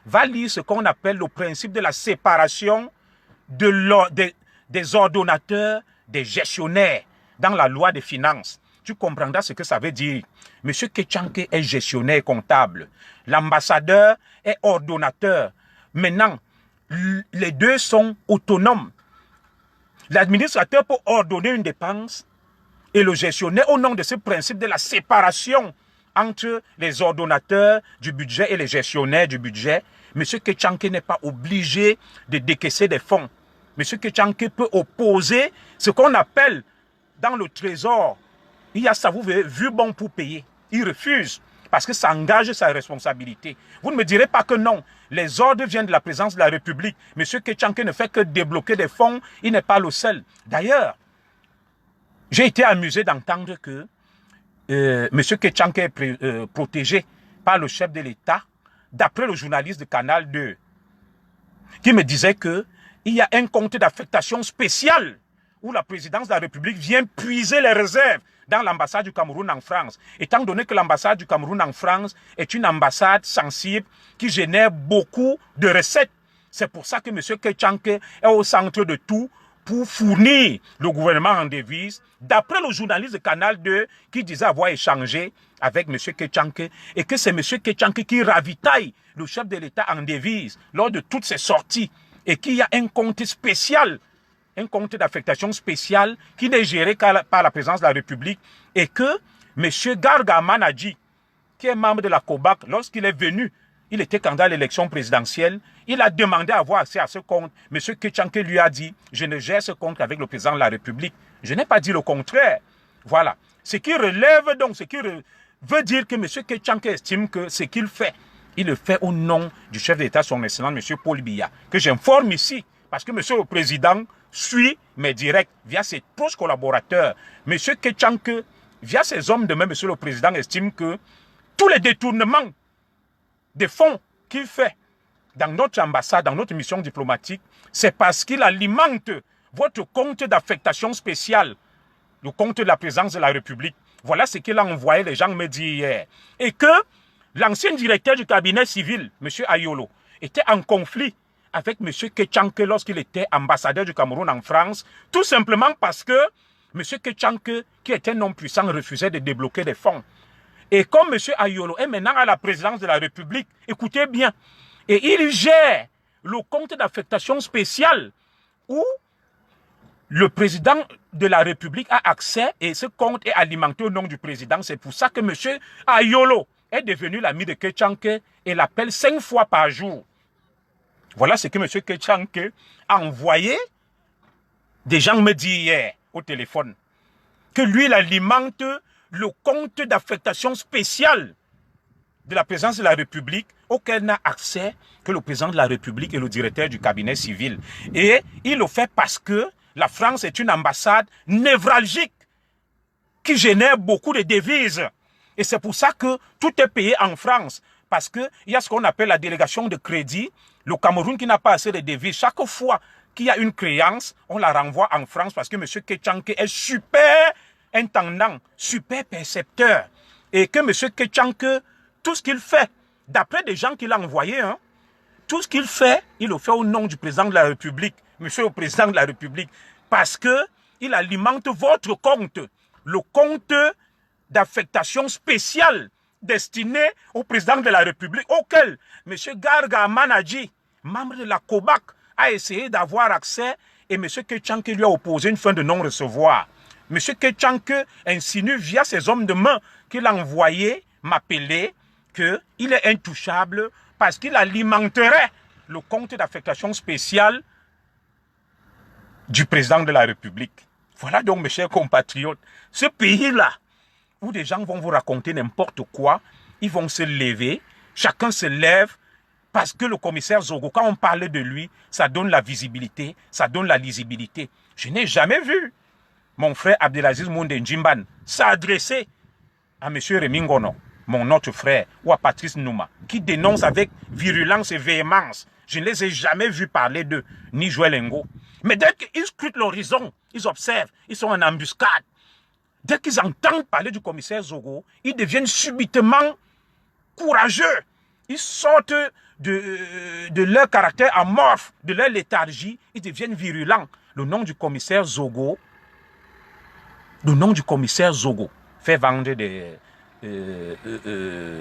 Va lire ce qu'on appelle le principe de la séparation des ordonnateurs, des gestionnaires dans la loi des finances. Tu comprendras ce que ça veut dire. M. Kétchanké est gestionnaire comptable. L'ambassadeur est ordonnateur. Maintenant, les deux sont autonomes. L'administrateur peut ordonner une dépense et le gestionnaire, au nom de ce principe de la séparation entre les ordonnateurs du budget et les gestionnaires du budget, M. Kétchanké n'est pas obligé de décaisser des fonds. M. Kétchanké peut opposer ce qu'on appelle dans le trésor, il y a ça, vous voyez, vu bon pour payer. Il refuse parce que ça engage sa responsabilité. Vous ne me direz pas que non. Les ordres viennent de la présidence de la République. M. Kétchanké ne fait que débloquer des fonds. Il n'est pas le seul. D'ailleurs, j'ai été amusé d'entendre que M. Kétchanké est protégé par le chef de l'État, d'après le journaliste de Canal 2, qui me disait qu'il y a un compte d'affectation spéciale où la présidence de la République vient puiser les réserves dans l'ambassade du Cameroun en France. Étant donné que l'ambassade du Cameroun en France est une ambassade sensible qui génère beaucoup de recettes. C'est pour ça que M. Kétchanké est au centre de tout pour fournir le gouvernement en devises, d'après le journaliste de Canal 2 qui disait avoir échangé avec M. Kétchanké et que c'est M. Kétchanké qui ravitaille le chef de l'État en devises lors de toutes ses sorties et qu'il y a un compte spécial, un compte d'affectation spéciale qui n'est géré par la présidence de la République et que M. Garga Manadji, qui est membre de la COBAC, lorsqu'il est venu, il était candidat à l'élection présidentielle, il a demandé à avoir accès à ce compte. M. Kétchanké lui a dit, je ne gère ce compte avec le président de la République. Je n'ai pas dit le contraire. Voilà. Ce qui relève donc, ce qui veut dire que M. Kétchanké estime que ce qu'il fait, il le fait au nom du chef d'État, son excellence, M. Paul Biya, que j'informe ici, parce que M. le Président suit mes directs via ses proches collaborateurs. M. Kétchanké, via ses hommes de main, M. le Président estime que tous les détournements des fonds qu'il fait dans notre ambassade, dans notre mission diplomatique, c'est parce qu'il alimente votre compte d'affectation spéciale, le compte de la présidence de la République. Voilà ce qu'il a envoyé, les gens me disent hier. Et que l'ancien directeur du cabinet civil, M. Ayolo, était en conflit avec M. Kétchanké lorsqu'il était ambassadeur du Cameroun en France, tout simplement parce que M. Kétchanké, qui était non puissant, refusait de débloquer des fonds. Et comme M. Ayolo est maintenant à la présidence de la République, écoutez bien, et il gère le compte d'affectation spéciale où le président de la République a accès et ce compte est alimenté au nom du président. C'est pour ça que M. Ayolo est devenu l'ami de Kétchanké et l'appelle 5 fois par jour. Voilà ce que M. Kétchanké a envoyé. Des gens me disent hier au téléphone que lui, il alimente le compte d'affectation spéciale de la présidence de la République auquel n'a accès que le président de la République et le directeur du cabinet civil. Et il le fait parce que la France est une ambassade névralgique qui génère beaucoup de devises. Et c'est pour ça que tout est payé en France. Parce qu'il y a ce qu'on appelle la délégation de crédit. Le Cameroun qui n'a pas assez de devises, chaque fois qu'il y a une créance, on la renvoie en France parce que M. Kétchanké est super intendant, super percepteur. Et que M. Kétchanké, tout ce qu'il fait, d'après des gens qu'il a envoyés, tout ce qu'il fait, il le fait au nom du président de la République, monsieur le président de la République, parce qu'il alimente votre compte, le compte d'affectation spéciale destiné au président de la République, auquel M. Garga Manadji, membre de la COBAC, a essayé d'avoir accès et M. Kétchanké lui a opposé une fin de non-recevoir. M. Kétchanké insinue via ses hommes de main qu'il a envoyé m'appeler qu'il est intouchable parce qu'il alimenterait le compte d'affectation spéciale du président de la République. Voilà donc, mes chers compatriotes, ce pays-là, où des gens vont vous raconter n'importe quoi, ils vont se lever, chacun se lève, parce que le commissaire Zogo, quand on parle de lui, ça donne la visibilité, ça donne la lisibilité. Je n'ai jamais vu mon frère Abdelaziz Moundé Ndjimban s'adresser à M. Rémy Ngono, mon autre frère, ou à Patrice Nouma, qui dénonce avec virulence et véhémence. Je ne les ai jamais vus parler d'eux, ni Joël Ngo. Mais dès qu'ils scrutent l'horizon, ils observent, ils sont en embuscade. Dès qu'ils entendent parler du commissaire Zogo, ils deviennent subitement courageux. Ils sortent de leur caractère amorphe, de leur léthargie, ils deviennent virulents. Le nom du commissaire Zogo, fait vendre des...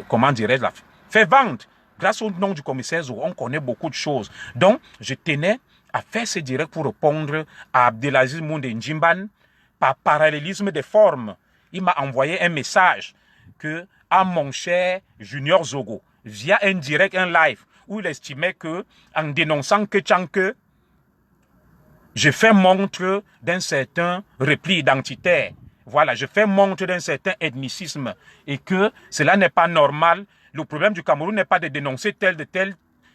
comment dirais-je là, fait vendre. Grâce au nom du commissaire Zogo, on connaît beaucoup de choses. Donc, je tenais à faire ce direct pour répondre à Abdelaziz Moundé Ndjimban par parallélisme des formes. Il m'a envoyé un message que à mon cher Junior Zogo, via un direct, un live, où il estimait que, en dénonçant que Tchanke, je fais montre d'un certain repli identitaire. Voilà, je fais montre d'un certain ethnicisme et que cela n'est pas normal. Le problème du Cameroun n'est pas de dénoncer telle de telle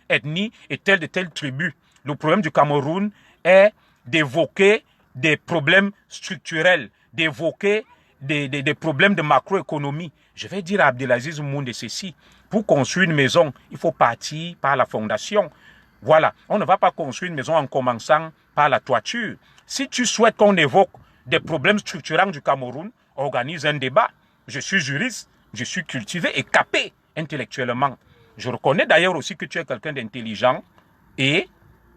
ethnie et telle de telle tribu. Le problème du Cameroun est d'évoquer des problèmes structurels, d'évoquer des problèmes de macroéconomie. Je vais dire à Abdelaziz Moundé ceci. Pour construire une maison, il faut partir par la fondation. Voilà, on ne va pas construire une maison en commençant par la toiture. Si tu souhaites qu'on évoque des problèmes structurants du Cameroun, organise un débat. Je suis juriste, je suis cultivé et capé intellectuellement. Je reconnais d'ailleurs aussi que tu es quelqu'un d'intelligent et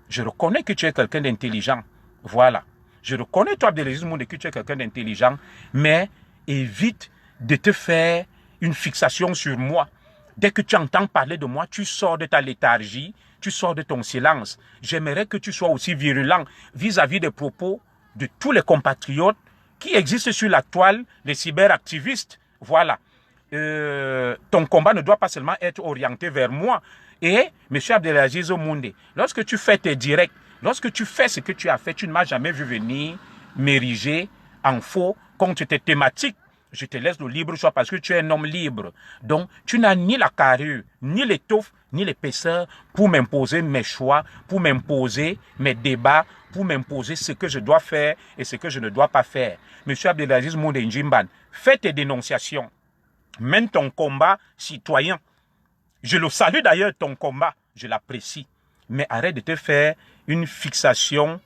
je reconnais que tu es quelqu'un d'intelligent. Voilà. Je reconnais, toi, Abdelaziz Moundé, que tu es quelqu'un d'intelligent, mais évite de te faire une fixation sur moi. Dès que tu entends parler de moi, tu sors de ta léthargie, tu sors de ton silence. J'aimerais que tu sois aussi virulent vis-à-vis des propos de tous les compatriotes qui existent sur la toile, les cyberactivistes. Voilà. Ton combat ne doit pas seulement être orienté vers moi. Et, M. Abdelaziz Moundé, lorsque tu fais tes directs, lorsque tu fais ce que tu as fait, tu ne m'as jamais vu venir m'ériger en faux contre tes thématiques. Je te laisse le libre choix parce que tu es un homme libre. Donc, tu n'as ni la carrure, ni l'étoffe, ni l'épaisseur pour m'imposer mes choix, pour m'imposer mes débats, pour m'imposer ce que je dois faire et ce que je ne dois pas faire. Monsieur Abdelaziz Moundé Ndjimban, fais tes dénonciations. Mène ton combat citoyen. Je le salue d'ailleurs, ton combat. Je l'apprécie. Mais arrête de te faire une fixation.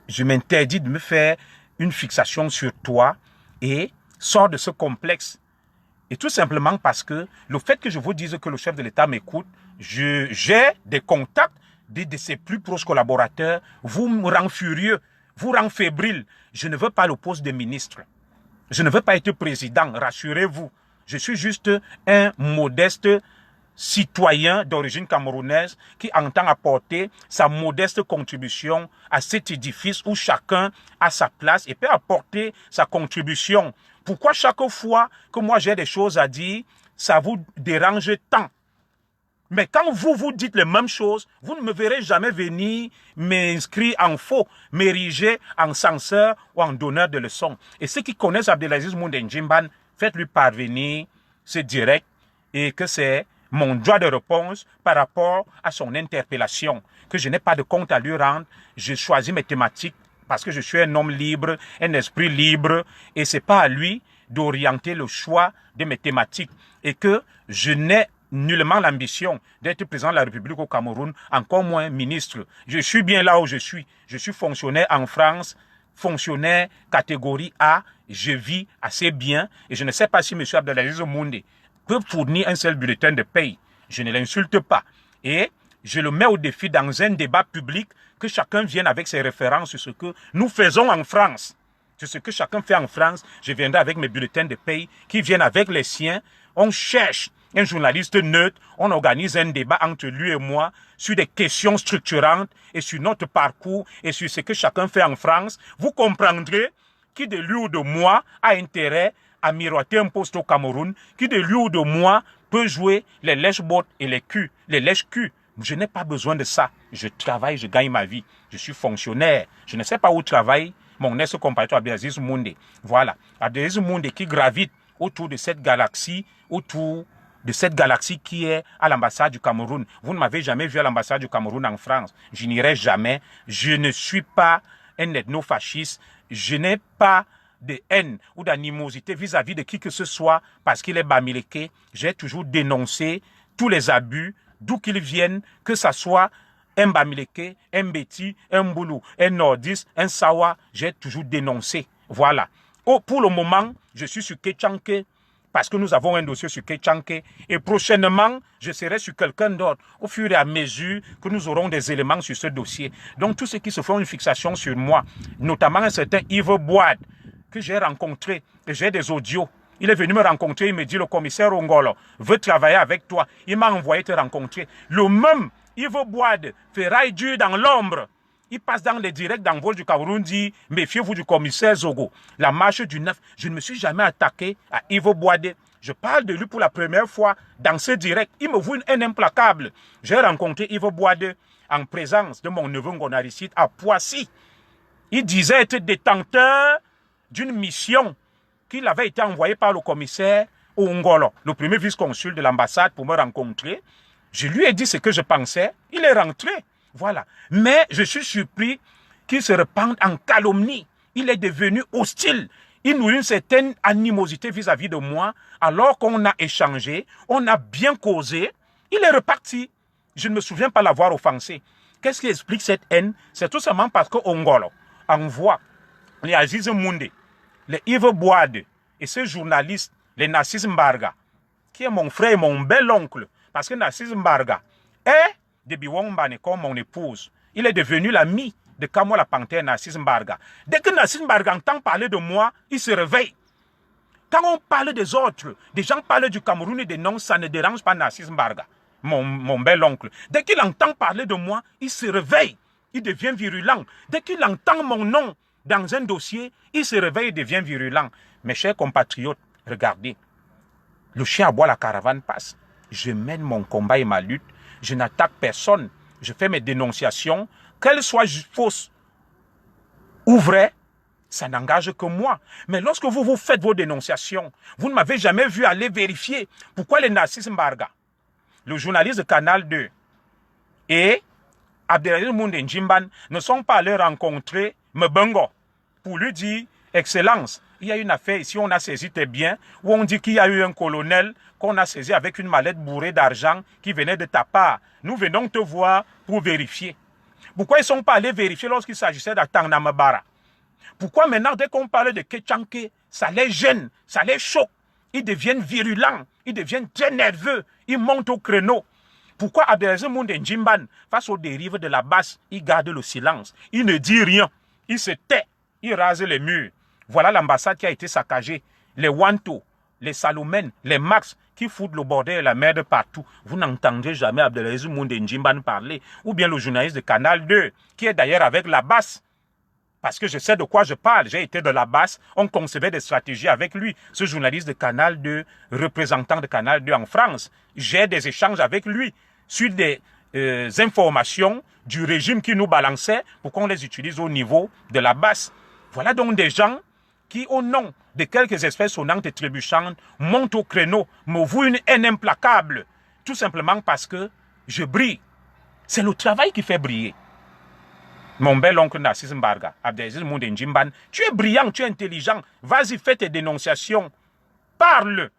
Je m'interdis de me faire une fixation sur toi et sors de ce complexe. Et tout simplement parce que le fait que je vous dise que le chef de l'État m'écoute, j'ai des contacts de ses plus proches collaborateurs, vous me rend furieux, vous rend fébrile. Je ne veux pas le poste de ministre. Je ne veux pas être président, rassurez-vous. Je suis juste un modeste citoyen d'origine camerounaise qui entend apporter sa modeste contribution à cet édifice où chacun a sa place et peut apporter sa contribution. Pourquoi chaque fois que moi j'ai des choses à dire, ça vous dérange tant? Mais quand vous dites les mêmes choses, vous ne me verrez jamais venir m'inscrire en faux, m'ériger en censeur ou en donneur de leçons. Et ceux qui connaissent Abdelaziz Moundé Ndjimban, faites-lui parvenir ce direct et que c'est mon droit de réponse par rapport à son interpellation, que je n'ai pas de compte à lui rendre. Je choisis mes thématiques parce que je suis un homme libre, un esprit libre, et c'est pas à lui d'orienter le choix de mes thématiques. Et que je n'ai nullement l'ambition d'être président de la République au Cameroun, encore moins ministre. Je suis bien là où je suis. Je suis fonctionnaire en France, fonctionnaire catégorie A. Je vis assez bien et je ne sais pas si M. Abdelaziz Moundé peut fournir un seul bulletin de paye. Je ne l'insulte pas. Et je le mets au défi dans un débat public que chacun vienne avec ses références sur ce que nous faisons en France. Sur ce que chacun fait en France, je viendrai avec mes bulletins de paye qui viennent avec les siens. On cherche un journaliste neutre, on organise un débat entre lui et moi sur des questions structurantes et sur notre parcours et sur ce que chacun fait en France. Vous comprendrez qui de lui ou de moi a intérêt à miroiter un poste au Cameroun, qui de lui ou de moi peut jouer les lèche-bottes et les lèche-culs. Je n'ai pas besoin de ça. Je travaille, je gagne ma vie. Je suis fonctionnaire. Je ne sais pas où travaille mon ex-compatriote Abdelaziz Moundé. Voilà. Abdelaziz Moundé qui gravite autour de cette galaxie, qui est à l'ambassade du Cameroun. Vous ne m'avez jamais vu à l'ambassade du Cameroun en France. Je n'irai jamais. Je ne suis pas un ethno-fasciste. Je n'ai pas de haine ou d'animosité vis-à-vis de qui que ce soit parce qu'il est bamileke. J'ai toujours dénoncé tous les abus, d'où qu'ils viennent, que ce soit un bamileke, un beti, un boulou, un nordiste, un sawa. J'ai toujours dénoncé. Voilà. Oh, pour le moment, je suis sur Kétchanké, parce que nous avons un dossier sur Kétchanké et prochainement, je serai sur quelqu'un d'autre au fur et à mesure que nous aurons des éléments sur ce dossier. Donc, tous ceux qui se font une fixation sur moi, notamment un certain Yves Boad, que j'ai rencontré, et j'ai des audios. Il est venu me rencontrer, il me dit, le commissaire Ongolo veut travailler avec toi. Il m'a envoyé te rencontrer. Le même Yves Boad, ferraille dur dans l'ombre. Il passe dans les directs d'envol du Cameroun, dit « Méfiez-vous du commissaire Zogo ». La marche du 9, je ne me suis jamais attaqué à Yves Boadé. Je parle de lui pour la première fois dans ce direct. Il me voit une haine implacable. J'ai rencontré Yves Boadé en présence de mon neveu Ngonaricide à Poissy. Il disait être détenteur d'une mission qu'il avait été envoyée par le commissaire Ongolo, le premier vice-consul de l'ambassade, pour me rencontrer. Je lui ai dit ce que je pensais. Il est rentré. Voilà. Mais je suis surpris qu'il se répande en calomnie. Il est devenu hostile. Il nourrit une certaine animosité vis-à-vis de moi, alors qu'on a échangé, on a bien causé. Il est reparti. Je ne me souviens pas l'avoir offensé. Qu'est-ce qui explique cette haine? C'est tout simplement parce que Ongolo envoie les Aziz Moundé, les Yves Boade et ce journaliste, les Narcisse Mbarga, qui est mon frère et mon bel oncle, parce que Narcisse Mbarga est de Biwombane comme mon épouse. Il est devenu l'ami de Kamo la Panthère, Narcisse Mbarga. Dès que Narcisse Mbarga entend parler de moi, il se réveille. Quand on parle des autres, des gens parlent du Cameroun et des noms, ça ne dérange pas Narcisse Mbarga, mon bel oncle. Dès qu'il entend parler de moi, il se réveille. Il devient virulent. Dès qu'il entend mon nom dans un dossier, il se réveille et devient virulent. Mes chers compatriotes, regardez. Le chien aboie, la caravane passe. Je mène mon combat et ma lutte. Je n'attaque personne. Je fais mes dénonciations. Qu'elles soient fausses ou vraies, ça n'engage que moi. Mais lorsque vous faites vos dénonciations, vous ne m'avez jamais vu aller vérifier pourquoi les Narcisse Mbarga, le journaliste de Canal 2 et Abdelaziz Moundé Ndjimban ne sont pas allés rencontrer Mbongo pour lui dire « Excellence, il y a une affaire ici, on a saisi tes biens, où on dit qu'il y a eu un colonel qu'on a saisi avec une mallette bourrée d'argent qui venait de ta part. Nous venons te voir pour vérifier. » Pourquoi ils ne sont pas allés vérifier lorsqu'il s'agissait d'Atangnamabara? Pourquoi maintenant, dès qu'on parle de Kétchanké, ça les gêne, ça les choque? Ils deviennent virulents, ils deviennent très nerveux, ils montent au créneau. Pourquoi Abdelaziz Moundé Ndjimban, face aux dérives de la basse, il garde le silence? Il ne dit rien, il se tait, il rase les murs. Voilà l'ambassade qui a été saccagée. Les Wanto, les Salomènes, les Max, qui foutent le bordel et la merde partout. Vous n'entendrez jamais Abdelaziz Moundé Ndjimban parler. Ou bien le journaliste de Canal 2, qui est d'ailleurs avec la basse. Parce que je sais de quoi je parle. J'ai été de la basse. On concevait des stratégies avec lui. Ce journaliste de Canal 2, représentant de Canal 2 en France. J'ai des échanges avec lui sur des informations du régime qui nous balançait pour qu'on les utilise au niveau de la basse. Voilà donc des gens qui, au nom de quelques espèces sonnantes et trébuchantes, montent au créneau, me vouent une haine implacable. Tout simplement parce que je brille. C'est le travail qui fait briller. Mon bel oncle Narcisse Mbarga, Abdelaziz Moundé Ndjimban, tu es brillant, tu es intelligent. Vas-y, fais tes dénonciations. Parle.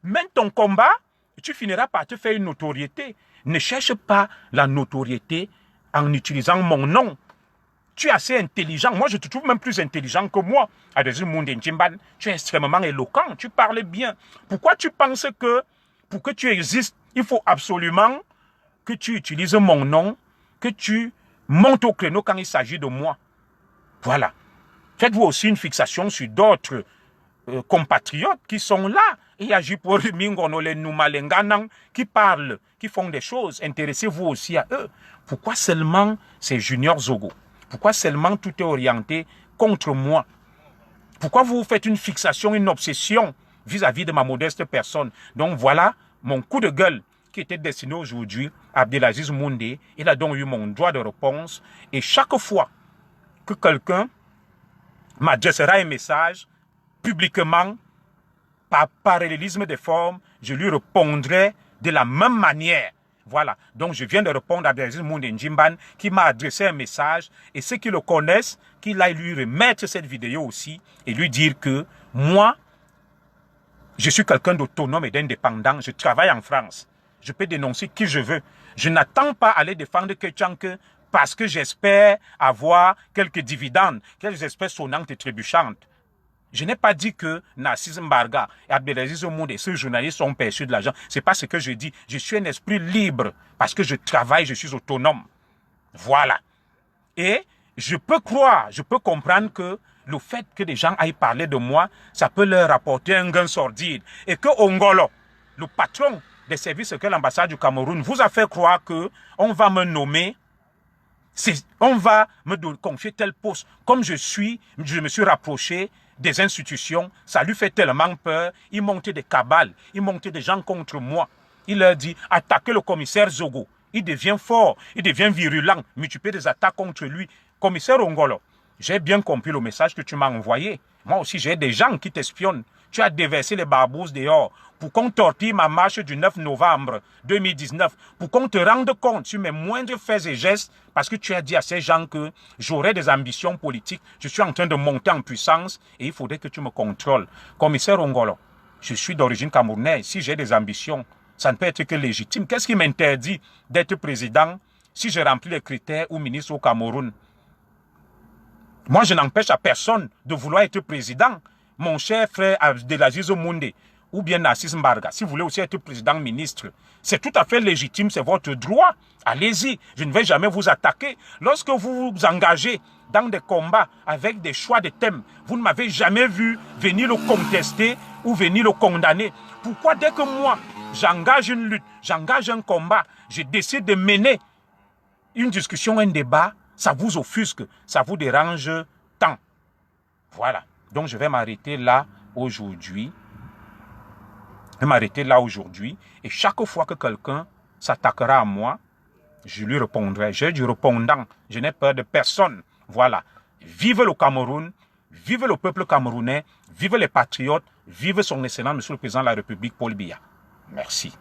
Mène ton combat, et tu finiras par te faire une notoriété. Ne cherche pas la notoriété en utilisant mon nom. Tu es assez intelligent. Moi, je te trouve même plus intelligent que moi. Abdelaziz Moundé Ndjimban, tu es extrêmement éloquent. Tu parles bien. Pourquoi tu penses que, pour que tu existes, il faut absolument que tu utilises mon nom, que tu montes au créneau quand il s'agit de moi? Voilà. Faites-vous aussi une fixation sur d'autres compatriotes qui sont là. Il y a Jipo Mingono, les Noumalenganang, qui parlent, qui font des choses. Intéressez-vous aussi à eux. Pourquoi seulement ces Junior Zogo? Pourquoi seulement tout est orienté contre moi? Pourquoi vous faites une fixation, une obsession vis-à-vis de ma modeste personne? Donc voilà mon coup de gueule qui était destiné aujourd'hui à Abdelaziz Moundé. Il a donc eu mon droit de réponse. Et chaque fois que quelqu'un m'adressera un message publiquement, par parallélisme des formes, je lui répondrai de la même manière. Voilà. Donc, je viens de répondre à Abdelaziz Moundé Ndjimban qui m'a adressé un message. Et ceux qui le connaissent, qu'il aille lui remettre cette vidéo aussi et lui dire que moi, je suis quelqu'un d'autonome et d'indépendant. Je travaille en France. Je peux dénoncer qui je veux. Je n'attends pas à aller défendre quelqu'un que parce que j'espère avoir quelques dividendes, quelques espèces sonnantes et trébuchantes. Je n'ai pas dit que Narcisse Mbarga et Abdelaziz Moundé, ces journalistes sont perçus de l'argent. Ce n'est pas ce que je dis. Je suis un esprit libre parce que je travaille, je suis autonome. Voilà. Et je peux croire, je peux comprendre que le fait que des gens aillent parler de moi, ça peut leur apporter un gain sordide. Et que Ongolo, le patron des services secrets de l'ambassade du Cameroun, vous a fait croire que on va me nommer, on va me confier tel poste. Comme je me suis rapproché des institutions, ça lui fait tellement peur. Il montait des cabales, il montait des gens contre moi. Il leur dit, attaquez le commissaire Zogo. Il devient fort, il devient virulent, multiplie des attaques contre lui. Commissaire Ongolo, j'ai bien compris le message que tu m'as envoyé. Moi aussi, j'ai des gens qui t'espionnent. Tu as déversé les barbouzes dehors pour qu'on torpille ma marche du 9 novembre 2019, pour qu'on te rende compte sur mes moindres faits et gestes, parce que tu as dit à ces gens que j'aurais des ambitions politiques, je suis en train de monter en puissance et il faudrait que tu me contrôles. Commissaire Ongolo, je suis d'origine camerounaise. Si j'ai des ambitions, ça ne peut être que légitime. Qu'est-ce qui m'interdit d'être président si je remplis les critères ou ministre au Cameroun? Moi, je n'empêche à personne de vouloir être président. Mon cher frère Abdelaziz Moundé ou bien Narcisse Mbarga, si vous voulez aussi être président ministre, c'est tout à fait légitime, c'est votre droit. Allez-y, je ne vais jamais vous attaquer. Lorsque vous vous engagez dans des combats avec des choix de thèmes, vous ne m'avez jamais vu venir le contester ou venir le condamner. Pourquoi dès que moi, j'engage une lutte, j'engage un combat, je décide de mener une discussion, un débat, ça vous offusque, ça vous dérange tant. Voilà. Donc, je vais m'arrêter là aujourd'hui. Et chaque fois que quelqu'un s'attaquera à moi, je lui répondrai. J'ai du répondant. Je n'ai peur de personne. Voilà. Vive le Cameroun. Vive le peuple camerounais. Vive les patriotes. Vive son excellence, Monsieur le Président de la République, Paul Biya. Merci.